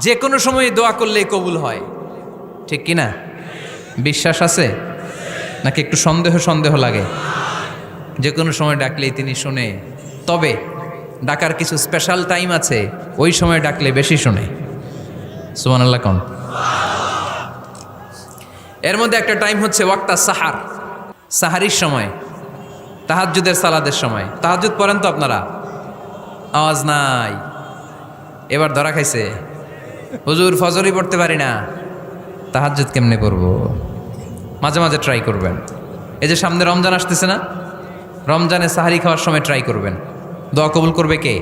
যে কোনো সময় দোয়া করলেই কবুল হয়, ঠিক কি না? বিশ্বাস আছে নাকি একটু সন্দেহ সন্দেহ লাগে? যে কোনো সময় ডাকলেই তিনি শুনে, তবে ডাকার কিছু স্পেশাল টাইম আছে, ওই সময় ডাকলে বেশি শুনে। সুবহানাল্লাহ কোন? এর মধ্যে একটা টাইম হচ্ছে ওয়াক্তা সাহার, সাহারির সময়, তাহাজ্জুদের সালাদের সময়। তাহাজ্জুদ পড়েন তো আপনারা? আওয়াজ নাই, এবার ধরা খাইছে। হুজুর ফজরই পড়তে পারি না, তাহাজ্জুদ কেমনে পড়বো? মাঝে মাঝে ট্রাই করবেন। এই যে সামনে রমজান আসতেছে না, রমজানে সাহারি খাওয়ার সময় ট্রাই করবেন। দোয়া কবুল করবে কে?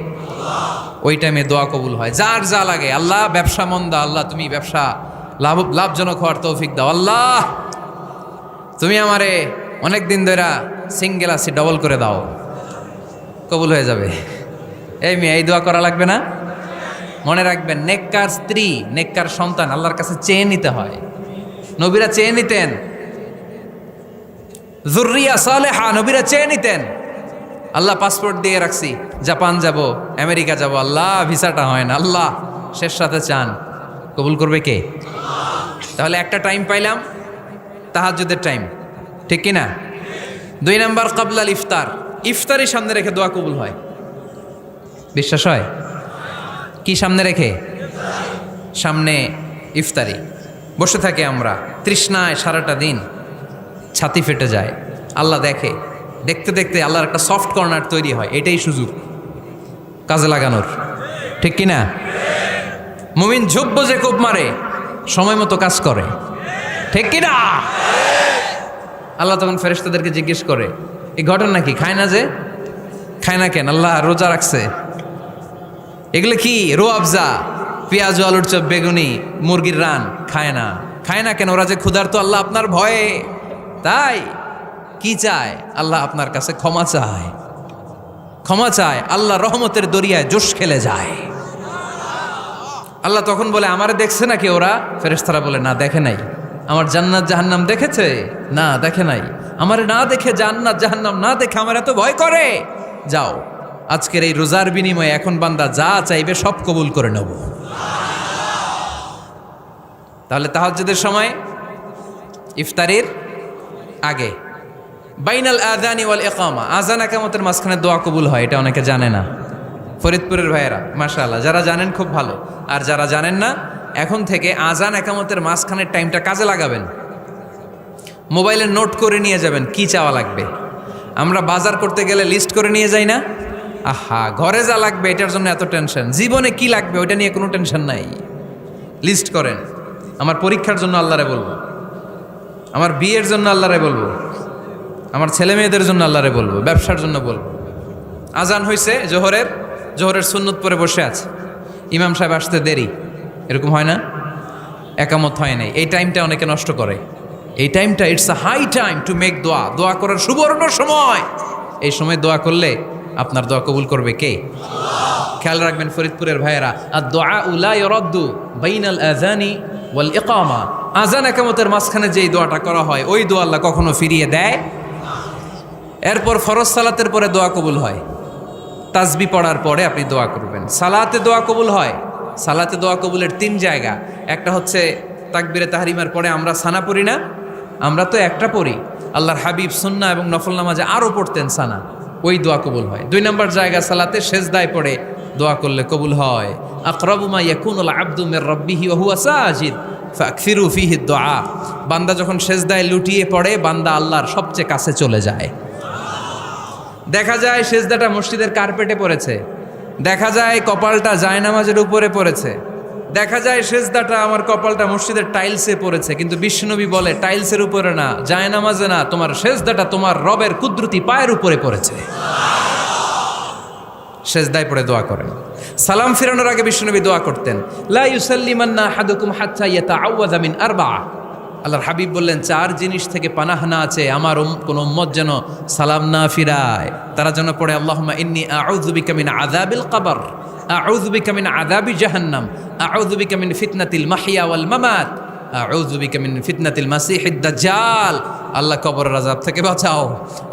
ওই টাইমে দোয়া কবুল হয়। যার যা লাগে, আল্লাহ ব্যবসা মন্দা, আল্লাহ তুমি ব্যবসা লাভজনক হওয়ার তৌফিক দাও, আল্লাহ তুমি আমারে অনেক দিন ধরে সিঙ্গেল আছি, ডবল করে দাও, কবুল হয়ে যাবে। এই মেয়ে, এই দোয়া করা লাগবে না? মনে রাখবেন, নেককার স্ত্রী, নেককার সন্তান আল্লাহর কাছে চেয়ে নিতে হয়। নবীরা চেয়ে নিতেন, যুররিয়া সালেহা নবীরা চেয়ে নিতেন। আল্লাহ পাসপোর্ট দিয়ে রাখছি, জাপান যাব, আমেরিকা যাব, আল্লাহ ভিসাটা হয় না, আল্লাহ শেষ সাথে চান, কবুল করবে কে? তাহলে একটা টাইম পাইলাম, তাহাজ্জুদের টাইম, ঠিক কি না? 2 নাম্বার ক্বাবলাল ইফতার, ইফতারি সামনে রেখে দোয়া কবুল হয়। বিশ্বাস হয়? কি সামনে রেখে? সামনে ইফতারি। বসে থাকে আমরা তৃষ্ণায় সারাটা দিন, ছাতি ফেটে যায়, আল্লাহ দেখে, দেখতে দেখতে আল্লাহর একটা সফট কর্নার তৈরি হয়। এটাই সুযোগ কাজে লাগানোর, ঠিক কি না? মুমিন ঝোপ যে কোপ মারে, সময় মতো কাজ করে, ঠিক কি না? আল্লাহ তখন ফেরেশতাদেরকে জিজ্ঞেস করে, এই ঘটনা কি? খায় না যে? খায় না কেন? আল্লাহ রোজা রাখছে। এগুলো কি? রো আফজা, পেঁয়াজ, আলুর চপ, বেগুনি, মুরগির রান, খায় না। খায় না কেন? ওরা যে ক্ষুধার্ত, আল্লাহ আপনার ভয়ে। তাই কি চায়? আল্লাহ আপনার কাছে ক্ষমা চায়, ক্ষমা চায়। আল্লাহ রহমতের দরিয়ায় জোশ খেলে যায়। আল্লাহ তখন বলে, আমারে দেখছে নাকি ওরা? ফেরেশতারা বলে, না দেখে নাই। আমার জান্নাত জাহান্নাম দেখেছে? না দেখে নাই। আমারে না দেখে, জান্নাত জাহান্নাম না দেখে আমার এত ভয় করে। যাও, আজকের এই রোজার বিনিময়ে এখন বান্দা যা চাইবে সব কবুল করে নেব। তাহলে তাহাজ্জুদের সময়, ইফতারির আগে, বাইনাল আযানি ওয়াল ইকামা, আযান ইকামতের মাঝখানে দোয়া কবুল হয়। এটা অনেকে জানে না। ফরিদপুরের ভাইয়েরা মাশাআল্লাহ, যারা জানেন খুব ভালো, আর যারা জানেন না, এখন থেকে আযান ইকামতের মাঝখানের টাইমটা কাজে লাগাবেন। মোবাইলে নোট করে নিয়ে যাবেন কি চাওয়া লাগবে। আমরা বাজার করতে গেলে লিস্ট করে নিয়ে যাই না? আহা, ঘরে যা লাগবে এটার জন্য এত টেনশন, জীবনে কি লাগবে ওইটা নিয়ে কোনো টেনশন নাই। লিস্ট করেন। আমার পরীক্ষার জন্য আল্লাহরে বলবো, আমার বিয়ের জন্য আল্লাহরে বলবো, আমার ছেলে মেয়েদের জন্য আল্লাহরে বলবো, ব্যবসার জন্য বলবো। আজান হয়েছে জোহরের সুন্নত পরে বসে আছে, ইমাম সাহেব আসতে দেরি, এরকম হয় না? একামত হয় নাই, এই টাইমটা অনেকে নষ্ট করে। এই টাইমটা it's a high time to make দোয়া, দোয়া করার সুবর্ণ সময়। এই সময় দোয়া করলে আপনার দোয়া কবুল করবে কে? খেয়াল রাখবেন ফরিদপুরের ভাইয়েরা, আর দোয়া লা ইউরাদ্দু বাইনাল আযানি ওয়াল ইকামা, আযান ইকামতের মাঝখানে যেই দোয়াটা করা হয় ওই দোয়া আল্লাহ কখনো ফিরিয়ে দেয়। এরপর ফরজ সালাতের পরে দোয়া কবুল হয়। তাসবিহ পড়ার পরে আপনি দোয়া করবেন। সালাতে দোয়া কবুল হয়। সালাতে দোয়া কবুলের 3 জায়গা। একটা হচ্ছে তাকবীরে তাহরিমার পরে আমরা সানা পড়ি না, আমরা তো একটা পড়ি। আল্লাহর হাবিব সুন্নাহ এবং নফল নামাজে আরও পড়তেন সানা, ওই দোয়া কবুল হয়। 2 নম্বর জায়গা সালাতে সেজদায় পড়ে দোয়া করলে কবুল হয়। আকরাবু মা ইয়াকুনুল আবদু মির রাব্বিহি ওয়া হুয়া সাজিদ ফাকসিরু ফিহি দুআ, বান্দা যখন সেজদায় লুটিয়ে পড়ে বান্দা আল্লাহর সবচেয়ে কাছে চলে যায়। দেখা যায় সেজদাটা মসজিদের কার্পেটে পড়েছে, দেখা যায় কপালটা জায়নামাজের উপরে পড়েছে, দেখা যায় সেজদাটা আমার কপালটা মসজিদের টাইলসে পড়েছে, কিন্তু বিশ্বনবী বলে টাইলসের উপরে না, জায়নামাজে না, তোমার সেজদাটা তোমার রবের কুদরতি পায়ের উপরে পড়েছে। সেজদায় পড়ে দোয়া করেন। সালাম ফিরানোর আগে বিশ্বনবী দোয়া করতেন, লা ইউসাল্লিমান্না আহাদুকুম হাত্তা ইয়াতাআওয়াযা মিন আরবা'a। আল্লাহর হাবিব বললেন 4 জিনিস থেকে পানাহ না আছে আমার কোন উম্মত যেন সালাম না ফিরায়। তারা যেন পড়ে, আল্লাহুম্মা ইন্নী আউযু বিকা মিন আযাবিল কবর, আউযু বিকা মিন আযাবি জাহান্নাম, আউযু বিকা মিন ফিতনাতিল মাহইয়া ওয়াল মামাত, আউযু বিকা মিন ফিতনাতিল মাসিহিদ দাজ্জাল। আল্লাহ কবরের আযাব থেকে বাঁচাও,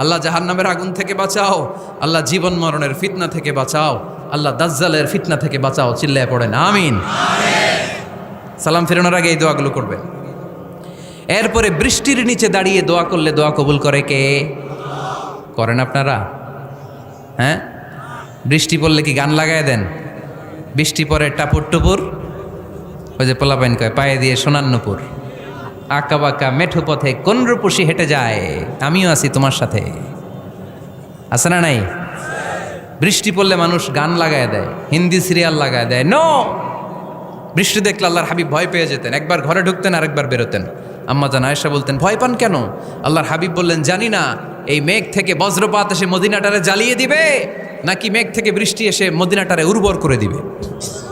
আল্লাহ জাহান্নামের আগুন থেকে বাঁচাও, আল্লাহ জীবন মরণের ফিতনা থেকে বাঁচাও, আল্লাহ দাজ্জালের ফিতনা থেকে বাঁচাও। চিল্লায়ে পড়েন আমিন। সালাম ফেরানোর আগে এই দোয়াগুলো করবেন। এরপরে বৃষ্টির নিচে দাঁড়িয়ে দোয়া করলে দোয়া কবুল করে কে? করেন আপনারা? হ্যাঁ, বৃষ্টি পড়লে কি গান লাগায় দেন? বৃষ্টি পরে টাপুর টুপুর, ওই যে পোলাপাইন কয় পায়ে দিয়ে সোনার নুপুর, আঁকা বাঁকা মেঠো পথে কোন রূপসী হেঁটে যায়, আমিও আছি তোমার সাথে, আছে না নাই? বৃষ্টি পড়লে মানুষ গান লাগায় দেয়, হিন্দি সিরিয়াল লাগায় দেয়। নো, বৃষ্টি দেখলে আল্লাহর হাবিব ভয় পেয়ে যেতেন, একবার ঘরে ঢুকতেন আরেকবার বেরোতেন। আম্মা জান আয়েশা বলতেন, ভয় পান কেন? আল্লাহর হাবিব বললেন, জানি না এই মেঘ থেকে বজ্রপাত এসে মদিনাটারে জ্বালিয়ে দিবে নাকি মেঘ থেকে বৃষ্টি এসে মদিনাটারে উর্বর করে দিবে,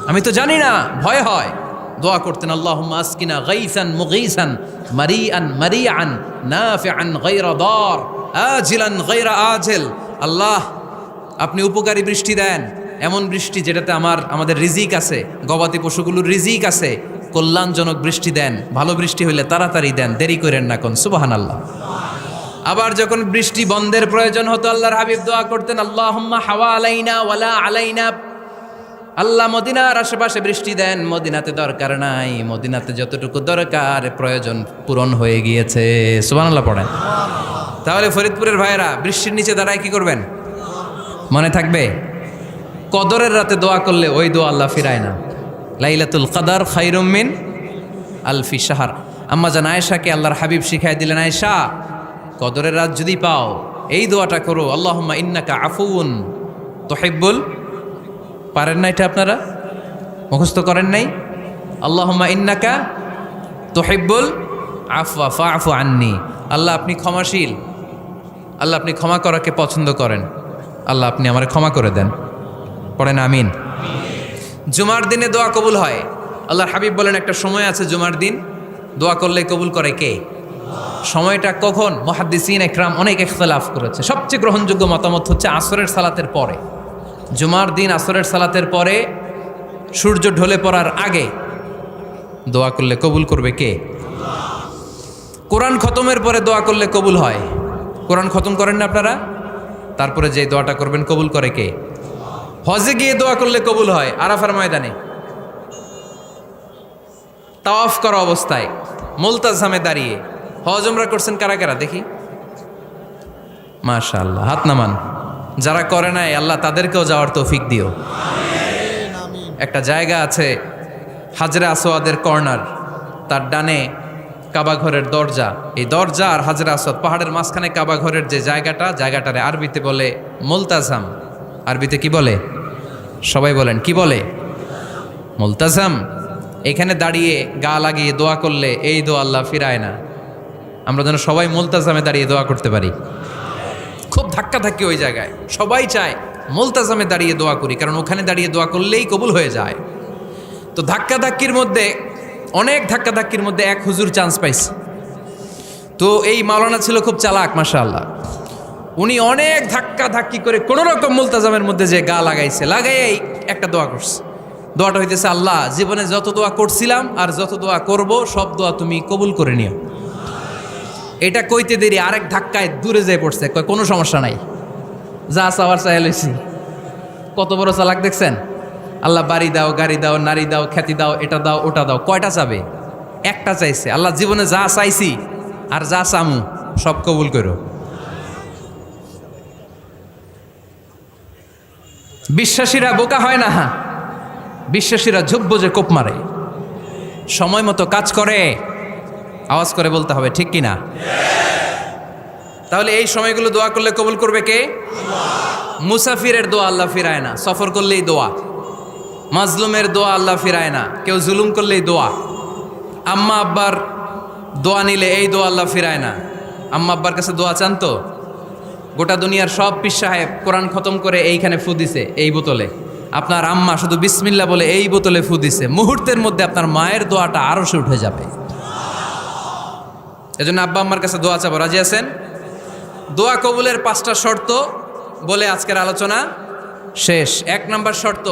আমি তো জানি না, ভয় হয়। দোয়া করতেন, আল্লাহুম্মা আসকিনা গাইসান মুগীসান মারিআন মারিআন নাফিআন গায়রা দার আজিলান গায়রা আজিল। আল্লাহ, আপনি উপকারী বৃষ্টি দেন, এমন বৃষ্টি যেটাতে আমাদের রিজিক আছে, গবাদি পশুগুলোর রিজিক আছে, কল্যাণজনক বৃষ্টি দেন, ভালো বৃষ্টি হইলে তাড়াতাড়ি দেন, দেরি করেন না কোন। সুবহানাল্লাহ। আবার যখন বৃষ্টি বন্ধের প্রয়োজন হতো আল্লাহর হাবিব দোয়া করতেন, আল্লাহুম্মা হাওয়া আলাইনা ওয়ালা আলাইনা। আল্লাহ মদিনার আশেপাশে বৃষ্টি দেন, মদিনাতে দরকার নাই, মদিনাতে যতটুকু দরকার প্রয়োজন পূরণ হয়ে গিয়েছে। সুবহানাল্লাহ পড়েন। তাহলে ফরিদপুরের ভাইয়েরা বৃষ্টির নিচে দাঁড়ায় কি করবেন? মনে থাকবে, কদরের রাতে দোয়া করলে ওই দোয়া আল্লাহ ফিরায় না। লাইলাতুল কদর খায়রুম মিন আলফি শাহর। আম্মা জান আয়েশাকে আল্লাহর হাবিব শিখাই দিলেন, আয়েশা, কদরের রাত যদি পাও এই দোয়াটা করো, আল্লাহুম্মা ইন্নাকা আফুউন তুহিব্বুল। পারেন না এটা? আপনারা মুখস্থ করেন নাই? আল্লাহুম্মা ইন্নাকা তুহিব্বুল আফওয়া ফাআফু আন্নি। আল্লাহ আপনি ক্ষমাশীল, আল্লাহ আপনি ক্ষমা করাকে পছন্দ করেন, আল্লাহ আপনি আমারে ক্ষমা করে দেন। পড়েন আমিন। জুমার দিনে দোয়া কবুল হয়। আল্লাহর হাবিব বলেন, একটা সময় আছে জুমার দিন দোয়া করলে কবুল করে কে? সময়টা কখন? মুহাদ্দিসিন ইকরাম অনেক ইখতিলাফ করেছে। সবচেয়ে গ্রহণযোগ্য মতামত হচ্ছে আসরের সালাতের পরে। জুমার দিন আসরের সালাতের পরে সূর্য ঢলে পড়ার আগে দোয়া করলে কবুল করবে কে? কোরআন খতমের পরে দোয়া করলে কবুল হয়। কোরআন খতম করেন না আপনারা? তারপরে যে দোয়াটা করবেন কবুল করে কে? হজে গিয়ে দোয়া করলে কবুল হয়। আরাফার ময়দানে তাওয়াফ করা অবস্থায় মুলতাজামে দাঁড়িয়ে। হজ উমরা করছেন কারা কারা দেখি? মাশাআল্লাহ, হাত নামান। যারা করে নাই আল্লাহ তাদেরকেও যাওয়ার তৌফিক দিও। একটা জায়গা আছে হাজরে আসওয়াদের কর্নার, তার ডানে কাবা ঘরের দরজা। এই দরজা আর হাজরে আসওয়াদ, পাহাড়ের মাঝখানে কাবা ঘরের যে জায়গাটারে আরবিতে বলে মুলতাজাম। আরবিতে কি বলে? সবাই বলেন, কি বলে? মুলতাজাম। এখানে দাঁড়িয়ে গা লাগিয়ে দোয়া করলে এই দোয়া আল্লাহ ফিরায় না। আমরা যেন সবাই মুলতাজামে দাঁড়িয়ে দোয়া করতে পারি। খুব ধাক্কাধাক্কি ওই জায়গায়, সবাই চায় মুলতাজামে দাঁড়িয়ে দোয়া করি, কারণ ওখানে দাঁড়িয়ে দোয়া করলেই কবুল হয়ে যায়। তো ধাক্কাধাক্কির মধ্যে, অনেক ধাক্কাধাক্কির মধ্যে এক হুজুর চান্স পাইছে। তো এই মাওলানা ছিল খুব চালাক, মাশাআল্লাহ। উনি অনেক ধাক্কাধাক্কি করে কোনো রকম মুলতাজামের মধ্যে যে গা লাগাইছে, লাগাইয়াই একটা দোয়া করছে। দোয়াটা হইতেছে, আল্লাহ জীবনে যত দোয়া করছিলাম আর যত দোয়া করব সব দোয়া তুমি কবুল করে নিও। এটা কইতে দেরি আরেক ধাক্কায় দূরে যেয়ে পড়ছে, কয় কোনো সমস্যা নাই, যা চাওয়ার চাই লইছি। কত বড় চালাক দেখছেন? আল্লাহ বাড়ি দাও, গাড়ি দাও, নারী দাও, খ্যাতি দাও, এটা দাও, ওটা দাও। কয়টা চাবে? একটা চাইছে। আল্লাহ জীবনে যা চাইছি আর যা চামু সব কবুল করো। বিশ্বাসীরা বোকা হয় না, বিশ্বাসীরা ঝুব্ব যে কোপ মারে, সময় মতো কাজ করে। আওয়াজ করে বলতে হবে, ঠিক কিনা? তাহলে এই সময়গুলো দোয়া করলে কবুল করবে কে? মুসাফিরের দোয়া আল্লাহ ফিরায় না, সফর করলেই দোয়া। মাজলুমের দোয়া আল্লাহ ফিরায় না, কেউ জুলুম করলেই দোয়া। আম্মা আব্বার দোয়া নিলে এই দোয়া আল্লাহ ফিরায় না। আম্মা আব্বার কাছে দোয়া চান তো? গোটা দুনিয়ার সব পীর সাহেব কোরআন খতম করে এইখানে ফু দিছে এই বোতলে, আপনার আম্মা শুধু বিসমিল্লাহ বলে এই বোতলে ফু দিছে, মুহূর্তের মধ্যে আপনার মায়ের দোয়াটা আরশে উঠে যাবে। এজন্য আব্বা আম্মার কাছে দোয়া চাবো, রাজি আছেন? দোয়া কবুলের 5টা শর্ত বলে আজকের আলোচনা শেষ। 1 নম্বর শর্ত,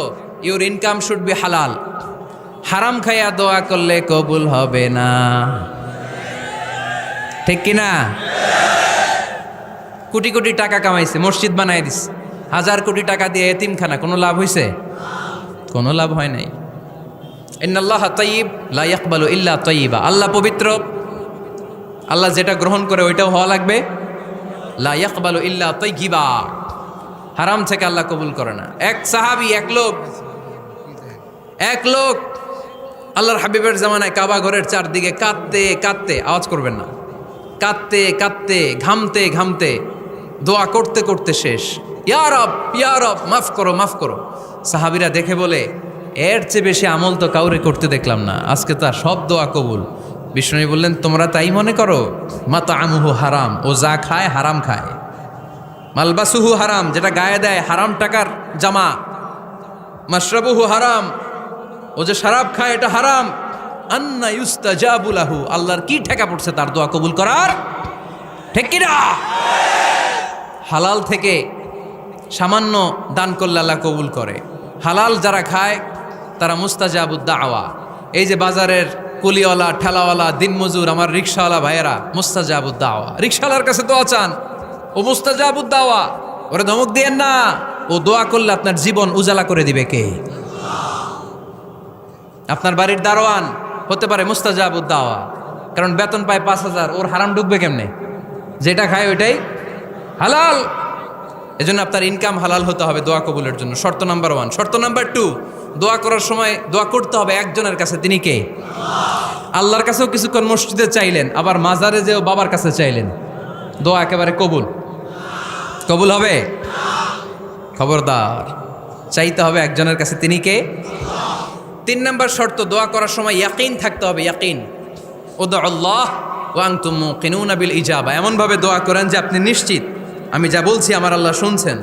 ইউর ইনকাম শুড বি হালাল। হারাম খাইয়া দোয়া করলে কবুল হবে না, ঠিক কিনা? কোটি কোটি টাকা কামাইছে, মসজিদ বানাই দিছে, 1000 কোটি টাকা দিয়ে এতিমখানা, কোনো লাভ হইছে? কোনো লাভ হয় নাই। ইন্নাল্লাহা তাইয়্যিব লা ইয়াকবালু ইল্লা তাইয়্যিবা, আল্লাহ পবিত্র, আল্লাহ যেটা গ্রহণ করে ওইটাও হওয়া লাগবে। লা ইয়াকবালু ইল্লা তাইয়্যিবা, হারাম থেকে আল্লাহ কবুল করে না। এক সাহাবী, এক লোক আল্লাহর হাবিবের জামানায় কাবা ঘরের চারদিকে কাঁদতে কাঁদতে, আওয়াজ করবেন না, কাঁদতে কাঁদতে ঘামতে ঘামতে দোয়া করতে করতে শেষ। ইয়া রব, ইয়া রব, মাফ করো, মাফ করো। সাহাবীরা দেখে বলে, এর চেয়ে বেশি আমল তো কাউরে করতে দেখলাম না, আজকে তার সব দোয়া কবুল। বিষ্ণু বললেন, তোমরা তাই মনে করো? মাতআমুহু হারাম, ও যা খায় হারাম খায়। মালবাসুহু হারাম, যেটা গায়ে দেয় হারাম টাকার জামা। মাশরাবুহু হারাম, ও যে শরাব খায় এটা হারাম। আন্না ইউস্তাজাবু লাহু, আল্লাহর কি ঠেকা পড়ছে তার দোয়া কবুল করার? ঠিক কি না? হালাল থেকে সামান্য দান করলে আল্লাহ কবুল করে। হালাল যারা খায় তারা মুস্তাজাবুদ দাওয়া। এই যে বাজারের কুলিওয়ালা, ঠেলাওয়ালা, দিনমজুর, আমার রিক্সাওয়ালা ভাইয়েরা, মুস্তাজাবুদ দাওয়া। রিক্সাওয়ালার কাছে দোয়া চান, ও মুস্তাজাবুদ দাওয়া, ওরে ধমক দিয়েন না। ও দোয়া করলে আপনার জীবন উজালা করে দিবে কে? আপনার বাড়ির দারোয়ান হতে পারে মুস্তাজাবুদ দাওয়া, কারণ বেতন পায় 5,000, ওর হারাম ঢুকবে কেমনে? যেটা খায় ওইটাই হালাল। এজন্য আপনার ইনকাম হালাল হতে হবে দোয়া কবুলের জন্য। শর্ত নাম্বার 1। শর্ত নাম্বার 2, দোয়া করার সময় দোয়া করতে হবে একজনের কাছে। তিনি কে? আল্লাহর কাছেও কিছুক্ষণ মসজিদে চাইলেন, আবার মাজারে যেও বাবার কাছে চাইলেন, দোয়া একেবারে কবুল কবুল হবে? খবরদার, চাইতে হবে একজনের কাছে। তিনি কে? 3 নাম্বার শর্ত, দোয়া করার সময় ইয়াকিন থাকতে হবে। ইয়াকিন, উদউ আল্লাহ ওয়া আনতুম মুকিনুনা বিল ইজাবা। এমনভাবে দোয়া করেন যে আপনি নিশ্চিত আমি যা বলছি আমার আল্লাহ শুনছেন,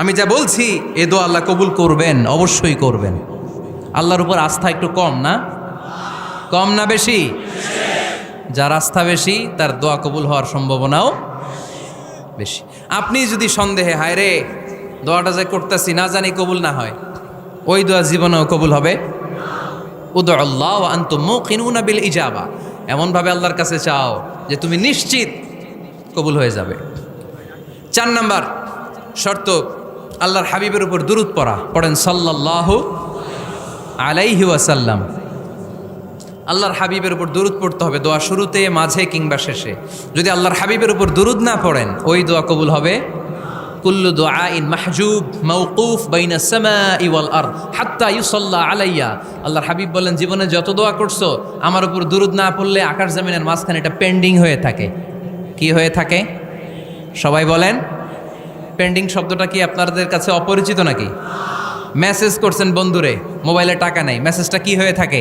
আমি যা বলছি এ দোয়া আল্লাহ কবুল করবেন, অবশ্যই করবেন। আল্লাহর উপর আস্থা একটু কম না? কম না বেশি? যার আস্থা বেশি তার দোয়া কবুল হওয়ার সম্ভাবনাও বেশি। আপনি যদি সন্দেহে, হায় রে দোয়াটা যে করতেছি না জানি কবুল না হয়, ওই দোয়া জীবনেও কবুল হবে। উদউ আল্লাহ ওয়া আনতুম মুকিনুনা বিল ইজাবা, এমনভাবে আল্লাহর কাছে চাও যে তুমি নিশ্চিত কবুল হয়ে যাবে। 4 নাম্বার শর্ত, আল্লাহর হাবিবের উপর দুরূদ পড়া। পড়েন সাল্লাল্লাহু আলাইহি ওয়াসাল্লাম। আল্লাহর হাবিবের উপর দুরূদ পড়তে হবে দোয়া শুরুতে, মাঝে কিংবা শেষে। যদি আল্লাহর হাবিবের উপর দুরূদ না পড়েন, ওই দোয়া কবুল হবে। কুল্লু দুআইন মাহজুব মাওকুফ বাইনা সামাই ওয়াল আরদ হাত্তা ইউসাল্লা আলাইয়া। আল্লাহর হাবিব বলেন, জীবনে যত দোয়া করছো আমার উপর দুরূদ না পড়লে আকাশ জমিনের মাঝখানে এটা পেন্ডিং হয়ে থাকে। কি হয়ে থাকে? সবাই বলেন। পেন্ডিং শব্দটা কি আপনাদের কাছে অপরিচিত নাকি? মেসেজ করছেন বন্ধুরে, মোবাইলে টাকা নেই, মেসেজটা কি হয়ে থাকে?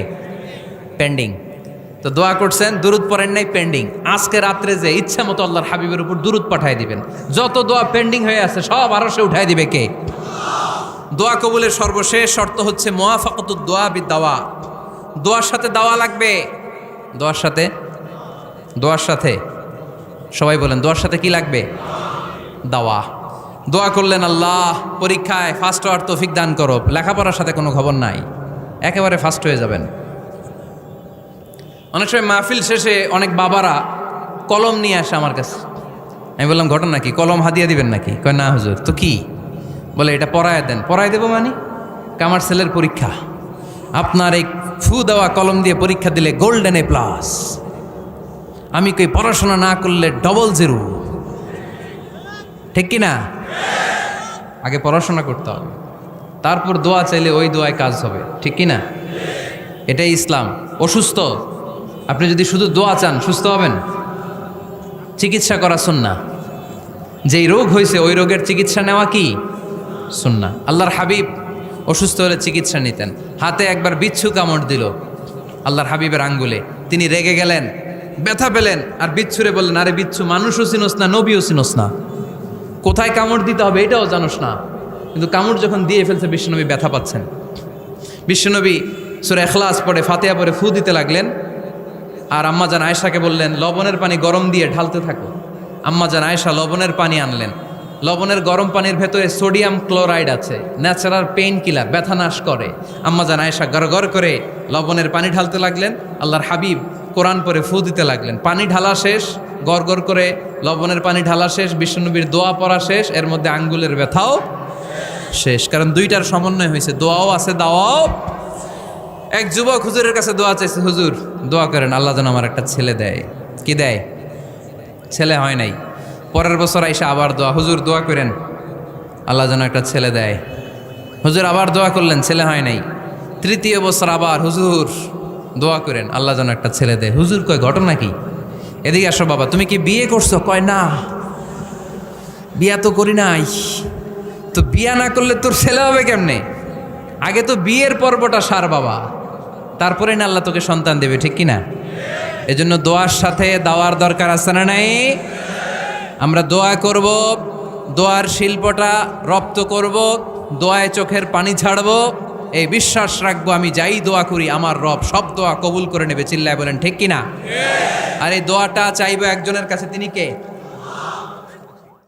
পেন্ডিং। তো দোয়া করছেন, দুরূদ পড়েন নাই, পেন্ডিং। আজকে রাত্রে যে ইচ্ছা মতো আল্লাহর হাবিবের উপর দুরূদ পাঠায় দিবেন, যত দোয়া পেন্ডিং হয়ে আছে সব আরশে উঠায় দিবে কে? দোয়া কবুলের সর্বশেষ শর্ত হচ্ছে মুওয়াফাকাতুদ দোয়া বিদ-দাওয়া। দোয়ার সাথে দাওয়া লাগবে। দোয়ার সাথে সবাই বলেন, দোয়ার সাথে কি লাগবে? দাওয়া। দোয়া করলেন, আল্লাহ পরীক্ষায় ফার্স্ট হওয়ার তৌফিক দান করো, লেখাপড়ার সাথে কোনো খবর নাই, একেবারে ফার্স্ট হয়ে যাবেন। অনেক সময় মাহফিল শেষে অনেক বাবারা কলম নিয়ে আসে আমার কাছে। আমি বললাম, ঘটনা কি? কলম হাদিয়া দিবেন নাকি? কয় না হুজুর। তো কি? বলে, এটা পড়ায় দেন। পড়ায় দেবো মানে? আমার ছেলের পরীক্ষা, আপনার এই ফু দেওয়া কলম দিয়ে পরীক্ষা দিলে গোল্ডেন A+। আমি কই, পড়াশোনা না করলে ডবল 0। ঠিক কি না? আগে পড়াশোনা করতে হবে, তারপর দোয়া চাইলে ওই দোয়ায় কাজ হবে। ঠিক কি না? এটাই ইসলাম। অসুস্থ, আপনি যদি শুধু দোয়া চান সুস্থ হবেন? চিকিৎসা করা সুন্নাহ। যেই রোগ হয়েছে ওই রোগের চিকিৎসা নেওয়া কি সুন্নাহ। আল্লাহর হাবিব অসুস্থ হলে চিকিৎসা নিতেন। হাতে একবার বিচ্ছু কামড় দিল আল্লাহর হাবিবের আঙ্গুলে, তিনি রেগে গেলেন, ব্যথা পেলেন, আর বিচ্ছুরে বললেন, আরে বিচ্ছু, মানুষও চিনোস না, নবীও চিনোস না, কোথায় কামড় দিতে হবে এটাও জানোস না। কিন্তু কামড় যখন দিয়ে ফেলছে, বিশ্বনবী ব্যথা পাচ্ছেন। বিশ্বনবী সূরা ইখলাস পড়ে, ফাতিহা পড়ে ফু দিতে লাগলেন। আর আম্মাজান আয়েশাকে বললেন, লবণের পানি গরম দিয়ে ঢালতে থাকো। আম্মাজান আয়েশা লবণের পানি আনলেন। লবণের গরম পানির ভেতরে সোডিয়াম ক্লোরাইড আছে, ন্যাচারাল পেইন কিলার, ব্যথা নাশ করে। আম্মাজান আয়েশা গড় করে লবণের পানি ঢালতে লাগলেন। আল্লাহর হাবিব কোরআন পড়ে ফু দিতে লাগলেন। পানি ঢালা শেষ, গড় করে লবণের পানি ঢালা শেষ, বিশ্বনবীর দোয়া পড়া শেষ, এর মধ্যে আঙ্গুলের ব্যথাও শেষ। কারণ দুইটার সমন্বয় হয়েছে, দোয়াও আছে, দাওয়াও। এক যুবক হুজুরের কাছে দোয়া চাইছে, হুজুর দোয়া করেন আল্লাহ যেন আমার একটা ছেলে দেয়। কি দেয়? ছেলে হয় নাই। পরের বছর আইসা আবার দোয়া, হুজুর দোয়া করেন আল্লাহ যেন একটা ছেলে দেয়। হুজুর আবার দোয়া করলেন, ছেলে হয় নাই। তৃতীয় বছর আবার, হুজুর দোয়া করেন আল্লাহ যেন একটা ছেলে দেয়। হুজুর কয় ঘটনা কি? এদিকে আসো বাবা, তুমি কি বিয়ে করছো? কয় না, বিয়া তো করি নাই। তো বিয়া না করলে তোর ছেলে হবে কেমনে? আগে তো বিয়ের পর্বটা সার বাবা, তারপরে না আল্লাহ তোকে সন্তান দেবে, ঠিক কিনা? এজন্য দোয়ার সাথে দাওয়ার দরকার আছে না নাই? আমরা দোয়া করব, দোয়ার শিল্পটা রপ্ত করব, দোয়ায় চোখের পানি ছাড়বো, এই বিশ্বাস রাখবো আমি যাই দোয়া করি আমার রব সব দোয়া কবুল করে নেবে। চিল্লায় বলেন ঠিক কিনা? আর এই দোয়াটা চাইবো একজনের কাছে, তিনি কে?